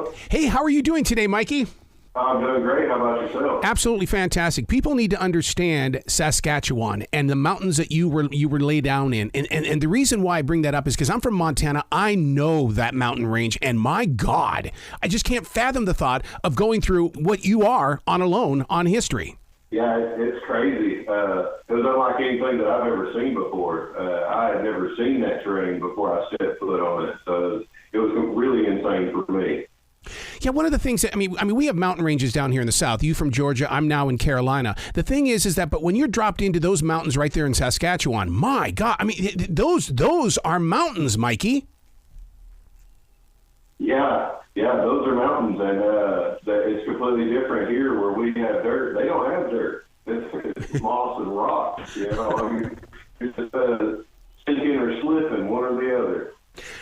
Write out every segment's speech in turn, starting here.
Hello. Hey, how are you doing today, Mikey? I'm doing great. How about yourself? Absolutely fantastic. People need to understand Saskatchewan and the mountains that you were laid down in. And the reason why I bring that up is because I'm from Montana. I know that mountain range, and my God, I just can't fathom the thought of going through what you are alone on history. Yeah, it's crazy. It was unlike anything that I've ever seen before. I had never seen that terrain before I set foot on it, so it was really insane for me. Yeah, one of the things that, I mean, we have mountain ranges down here in the South. You from Georgia, I'm now in Carolina. The thing is that, but when you're dropped into those mountains right there in Saskatchewan, my God, I mean, those are mountains, Mikey. Yeah, those are mountains, and it's completely different here where we have dirt. They don't have dirt. It's moss and rocks, you know. I mean, it's sinking or slipping, one or the other.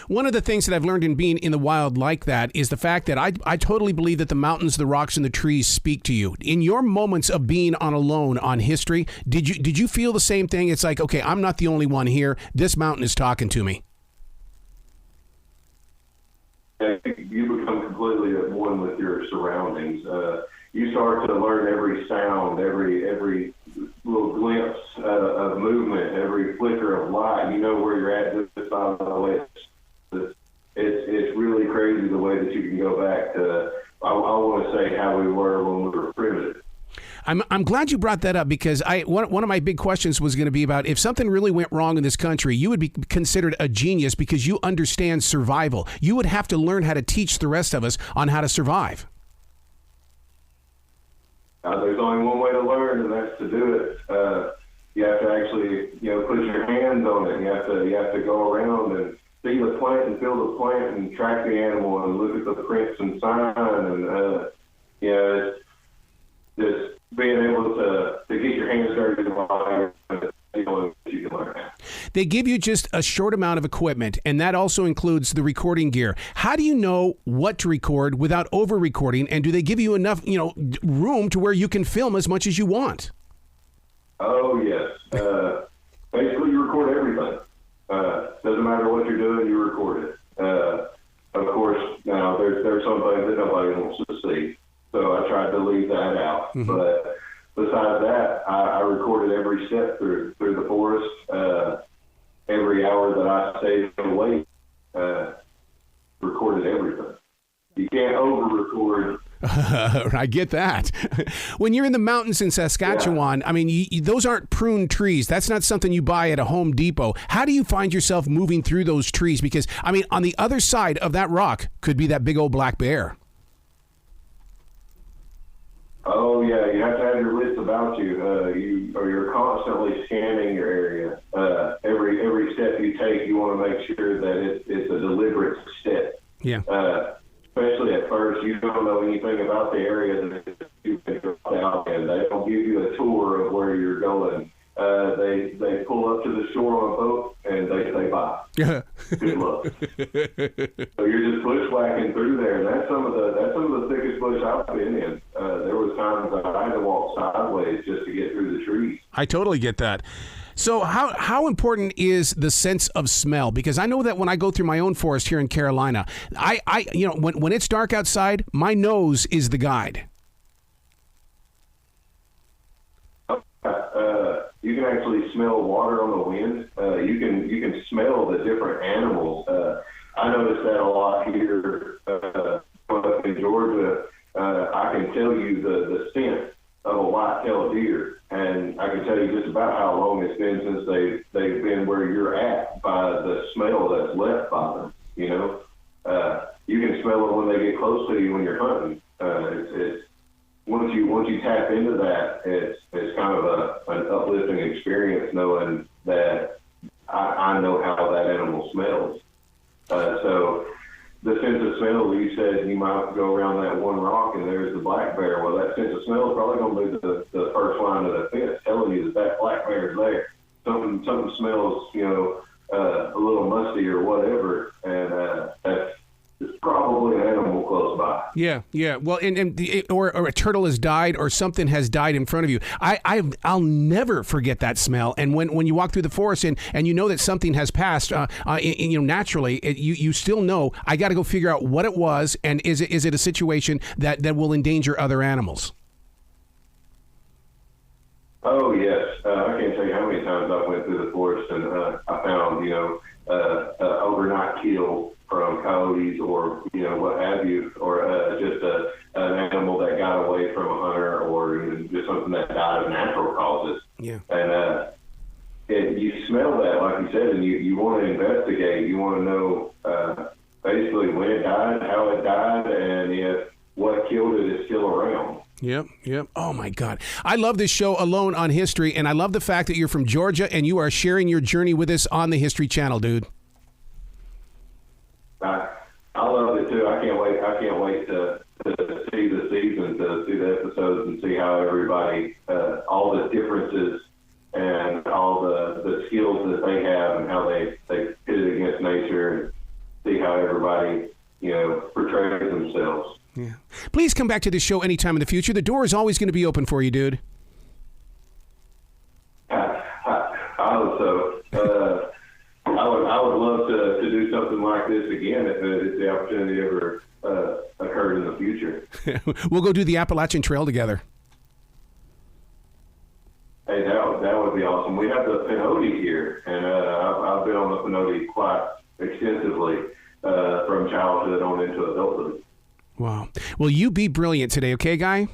One of the things that I've learned in being in the wild like that is the fact that I totally believe that the mountains, the rocks, and the trees speak to you. In your moments of being alone on history, did you feel the same thing? It's like, okay, I'm not the only one here. This mountain is talking to me. You become completely at one with your surroundings. You start to learn every sound, every little glimpse of movement, every flicker of light. You know where you're at just by the way. It's really crazy the way that you can go back to, I want to say, how we were when we were primitive. I'm glad you brought that up because one of my big questions was going to be about if something really went wrong in this country, you would be considered a genius because you understand survival. You would have to learn how to teach the rest of us on how to survive. There's only one way to learn, and that's to do it. You have to actually, put your hands on it. You have to go around and see the plant and feel the plant and track the animal and look at the prints and sign and it's just being able to get your hands dirty while you can learn. They give you just a short amount of equipment, and that also includes the recording gear. How do you know what to record without over-recording, and do they give you enough, room to where you can film as much as you want? Oh, yes. Basically, you record everything. Doesn't matter what you're doing, you record it. Of course, now there's some things that nobody wants to see, so I tried to leave that out. Mm-hmm. But besides that, I recorded every step through the forest. Every hour that I stayed awake, recorded everything. You can't over-record. I get that. When you're in the mountains in Saskatchewan, yeah. I mean, those aren't pruned trees. That's not something you buy at a Home Depot. How do you find yourself moving through those trees? Because, I mean, on the other side of that rock could be that big old black bear. Oh, yeah. You have to have your wits about you. You're constantly scanning your area. Every step you take, you want to make sure that it's a deliberate step. Yeah. Especially at first, you don't know anything about the area that you've been out, and they don't give you a tour of where you're going. They pull up to the shore on a boat and they say bye. Good luck. So you're just bushwhacking through there, and that's some of the thickest bush I've been in. There was times I had to walk sideways just to get through the trees. I totally get that. So how important is the sense of smell? Because I know that when I go through my own forest here in Carolina, when it's dark outside, my nose is the guide. You can actually smell water on the wind. You can smell the different animals. I noticed that a lot here up in Georgia. I can tell you the scent of a white-tailed deer, and I can tell you just about how long it's been since they've been where you're at by the smell that's left by them. You can smell it when they get close to you when you're hunting. It's once you tap into that, it's kind of an uplifting experience knowing that I know how that animal smells. So the sense of smell, you said you might go around that one rock and there's the black bear. Well, that sense of smell is probably going to be the first line of defense telling you that black bear is there. Something smells, a little musty or whatever, and It's probably an animal close by. Yeah, yeah. Well, or a turtle has died, or something has died in front of you. I'll never forget that smell. And when you walk through the forest and you know that something has passed, naturally, you still know, I got to go figure out what it was, and is it a situation that will endanger other animals? Oh yes, I can't tell you how many times I went through the forest and I found overnight kill from coyotes or what have you, or just an animal that got away from a hunter, or just something that died of natural causes. Yeah. And you smell that, like you said, and you want to investigate. You want to know basically when it died, how it died, and if what killed it is still around. Yep. Oh, my God. I love this show, Alone on History, and I love the fact that you're from Georgia and you are sharing your journey with us on the History Channel, dude. I love it, too. I can't wait to see the season, to see the episodes, and see how everybody, all the differences and all the skills that they have and how they pit it against nature, and see how everybody, portrays themselves. Yeah. Please come back to this show anytime in the future. The door is always going to be open for you, dude. I hope so. I would love to do something like this again if the opportunity ever occurred in the future. We'll go do the Appalachian Trail together. Hey, that would be awesome. We have the Pinoti here, and I've been on the Pinoti quite extensively from childhood on into adulthood. Wow. Well, you be brilliant today, okay, guy?